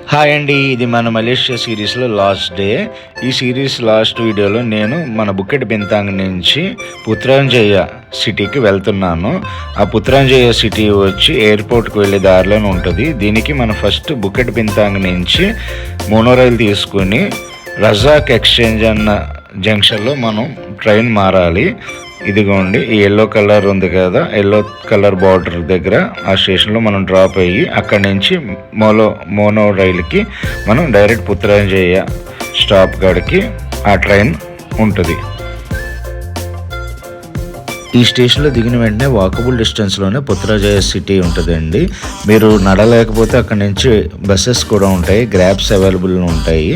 Hi అండి, ఇది మన మలేషియా సిరీస్లో లాస్ట్ డే. ఈ సిరీస్ లాస్ట్ వీడియోలో నేను మన బుకెట్ బింతాంగ్ నుంచి పుత్రాంజయ సిటీకి వెళ్తున్నాను. ఆ పుత్రాంజయ సిటీ వచ్చి ఎయిర్పోర్ట్కి వెళ్ళే దారిలోనే ఉంటుంది. దీనికి మనం ఫస్ట్ బుకెట్ బింతాంగ్ నుంచి మోనోరైల్ తీసుకుని రజాక్ ఎక్స్చేంజ్ అన్న జంక్షన్లో మనం ట్రైన్ మారాలి. ఇదిగోండి, ఈ ఎల్లో కలర్ ఉంది కదా, ఎల్లో కలర్ బార్డర్ దగ్గర ఆ స్టేషన్లో మనం డ్రాప్ అయ్యి అక్కడి నుంచి మోనో రైలుకి మనం డైరెక్ట్ పుత్రాంజయ స్టాప్ కాడికి ఆ ట్రైన్ ఉంటుంది. ఈ స్టేషన్లో దిగిన వెంటనే వాకబుల్ డిస్టెన్స్లోనే పుత్రాంజయ సిటీ ఉంటుందండి. మీరు నడలేకపోతే అక్కడి నుంచి బస్సెస్ కూడా ఉంటాయి, గ్రాబ్స్ అవైలబుల్ ఉంటాయి.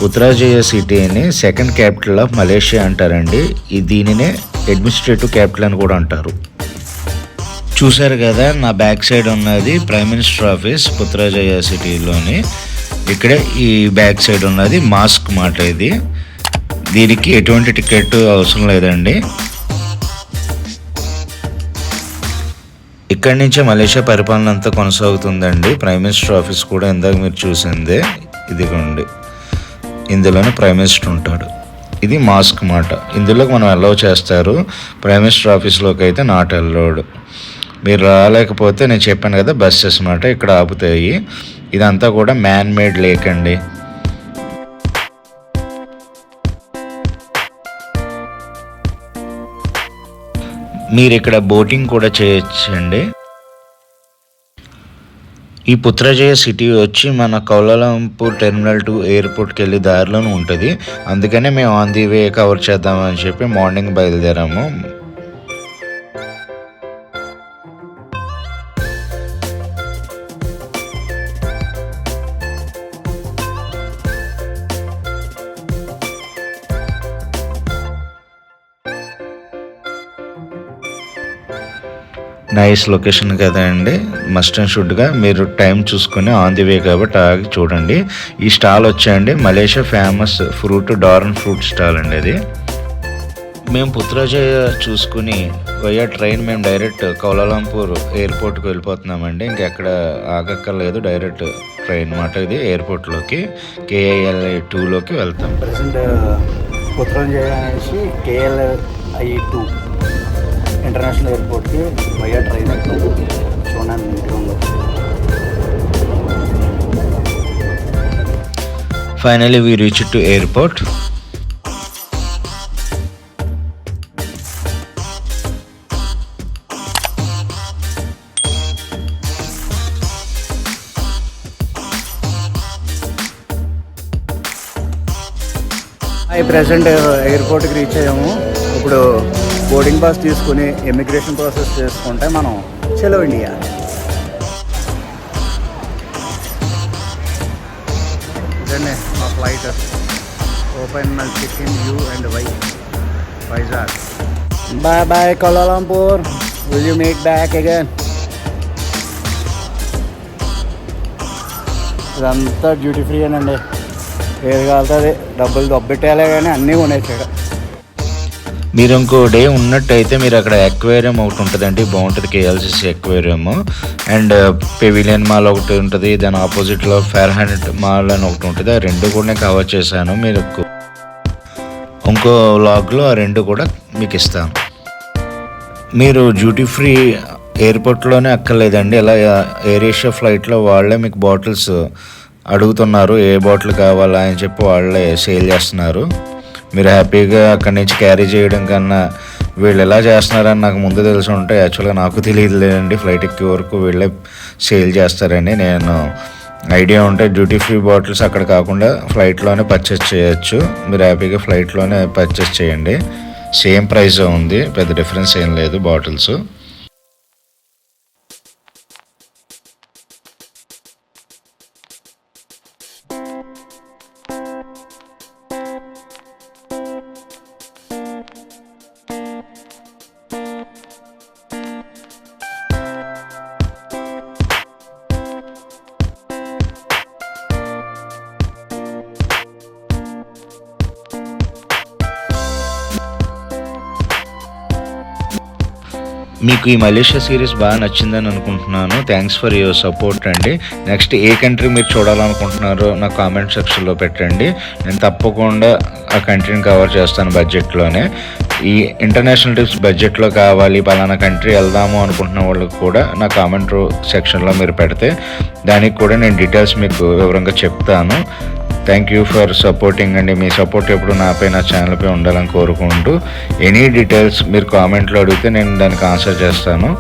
పుత్రాంజయ సిటీని సెకండ్ క్యాపిటల్ ఆఫ్ మలేషియా అంటారండి. దీనినే అడ్మినిస్ట్రేటివ్ క్యాపిటల్ అని కూడా అంటారు. చూసారు కదా, నా బ్యాక్ సైడ్ ఉన్నది ప్రైమ్ మినిస్టర్ ఆఫీస్ పుత్రాంజయ సిటీలోని. ఇక్కడే ఈ బ్యాక్ సైడ్ ఉన్నది మాస్క్ మాట. దీనికి ఎటువంటి టికెట్ అవసరం లేదండి. ఇక్కడి నుంచే మలేషియా పరిపాలన అంతా కొనసాగుతుందండి. ప్రైమ్ మినిస్టర్ ఆఫీస్ కూడా ఇందాక మీరు చూసిందే, ఇదిగోండి, ఇందులోనే ప్రైమ్ మినిస్టర్ ఉంటాడు. ఇది మాస్క్ మాట. ఇందులోకి మనం అలౌ చేస్తారు, ప్రైమ్ మినిస్టర్ ఆఫీస్లోకి అయితే నాట్ అలౌడ్. మీరు రాలేకపోతే నేను చెప్పాను కదా, బస్సెస్ మాట ఇక్కడ ఆపుతాయి. ఇదంతా కూడా మ్యాన్ మేడ్ లేక్ అండి. మీరు ఇక్కడ బోటింగ్ కూడా చేయొచ్చండి. ఈ పుత్రాంజయ సిటీ వచ్చి మన కౌలాలంపూర్ టెర్మినల్ 2 ఎయిర్పోర్ట్కి వెళ్ళి దారిలోనే ఉంటుంది. అందుకనే మేము ఆన్ ది వే కవర్ చేద్దామని చెప్పి మార్నింగ్ బయలుదేరాము. నైస్ లొకేషన్ కదా అండి. మస్ట్ అండ్ షుడ్గా మీరు టైం చూసుకొని ఆన్ ది వే కాబట్టి ఆగి చూడండి. ఈ స్టాల్ వచ్చాయండి Malaysia famous fruit durian fruit stall అండి. అది మేము పుత్రాంజయ చూసుకుని వయ్యా ట్రైన్ మేము డైరెక్ట్ కౌలాలంపూర్ ఎయిర్పోర్ట్కి వెళ్ళిపోతున్నామండి. ఇంకెక్కడ ఆగక్కర్లేదు, డైరెక్ట్ ట్రైన్ మాట. ఇది ఎయిర్పోర్ట్లోకి KILI 2లోకి వెళ్తాం. ప్రజెంట్ పుత్రాంజయ నుంచి KILI 2 ఇంటర్నేషనల్ ఎయిర్పోర్ట్కి వయ్యా ట్రైన్ చూడండి నీట్గా ఉంది. Finally we reach to airport. Present ఎయిర్పోర్ట్కి రీచ్ అయ్యాము. ఇప్పుడు బోర్డింగ్ పాస్ తీసుకుని ఇమిగ్రేషన్ ప్రాసెస్ చేసుకుంటే మనం చలో ఇండియా. ఇదండి మా flight. Open check in U&Y Vizag. Bye bye Kuala Lumpur, will you make back again. ఇదంతా డ్యూటీ ఫ్రీ అనండి. ఏది కాలుతుంది డబ్బులు దొబ్బెట్టాలే కానీ అన్నీ కొనేసాడు. మీరు ఇంకో డే ఉన్నట్టయితే మీరు అక్కడ ఎక్వేరియం ఒకటి ఉంటుందండి, బాగుంటుంది. KLCC aquarium and pavilion mall ఒకటి ఉంటుంది. దాని ఆపోజిట్లో ఫెర్హానెట్ మాల్ అని ఒకటి ఉంటుంది. ఆ రెండు కూడా నేను కవర్ చేశాను. మీరు ఇంకో వ్లాగ్లో ఆ రెండు కూడా మీకు ఇస్తాను. మీరు డ్యూటీ ఫ్రీ ఎయిర్పోర్ట్లోనే అక్కర్లేదండి. ఇలా ఎయిర్ ఏషియా ఫ్లైట్లో వాళ్ళే మీకు బాటిల్స్ అడుగుతున్నారు, ఏ బాటిల్ కావాలా అని చెప్పి వాళ్ళే సేల్ చేస్తున్నారు. మీరు హ్యాపీగా అక్కడి నుంచి క్యారీ చేయడం కన్నా వీళ్ళు ఎలా చేస్తున్నారని నాకు ముందు తెలిసి ఉంటే, యాక్చువల్గా నాకు తెలియదు లేదండి, ఫ్లైట్ ఎక్కే వరకు వీళ్ళే సేల్ చేస్తారని. నేను ఐడియా ఉంటే డ్యూటీ ఫ్రీ బాటిల్స్ అక్కడ కాకుండా ఫ్లైట్లోనే పర్చేస్ చేయొచ్చు. మీరు హ్యాపీగా ఫ్లైట్లోనే పర్చేస్ చేయండి. సేమ్ ప్రైస్ ఉంది, పెద్ద డిఫరెన్స్ ఏం లేదు బాటిల్స్. మీకు ఈ మలేషియా సిరీస్ బాగా నచ్చిందని అనుకుంటున్నాను. థ్యాంక్స్ ఫర్ యువర్ సపోర్ట్ అండి. నెక్స్ట్ ఏ కంట్రీ మీరు చూడాలనుకుంటున్నారో నా కామెంట్ సెక్షన్లో పెట్టండి. నేను తప్పకుండా ఆ కంట్రీని కవర్ చేస్తాను బడ్జెట్లోనే. ఈ ఇంటర్నేషనల్ ట్రిప్స్ బడ్జెట్లో కావాలి, పలానా కంట్రీ వెళ్దాము అనుకుంటున్న వాళ్ళకి కూడా నా కామెంట్ సెక్షన్లో మీరు పెడితే దానికి కూడా నేను డీటెయిల్స్ మీకు వివరంగా చెప్తాను. థ్యాంక్ యూ ఫర్ సపోర్టింగ్ అండి. మీ సపోర్ట్ ఎప్పుడు నాపై, నా ఛానల్పై ఉండాలని కోరుకుంటూ ఎనీ డీటెయిల్స్ మీరు కామెంట్లో అడిగితే నేను దానికి ఆన్సర్ చేస్తాను.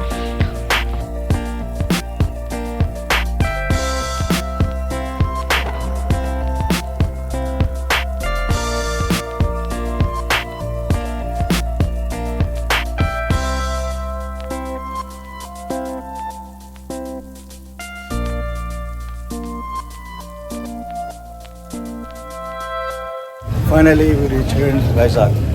Finally, we reached Vizag.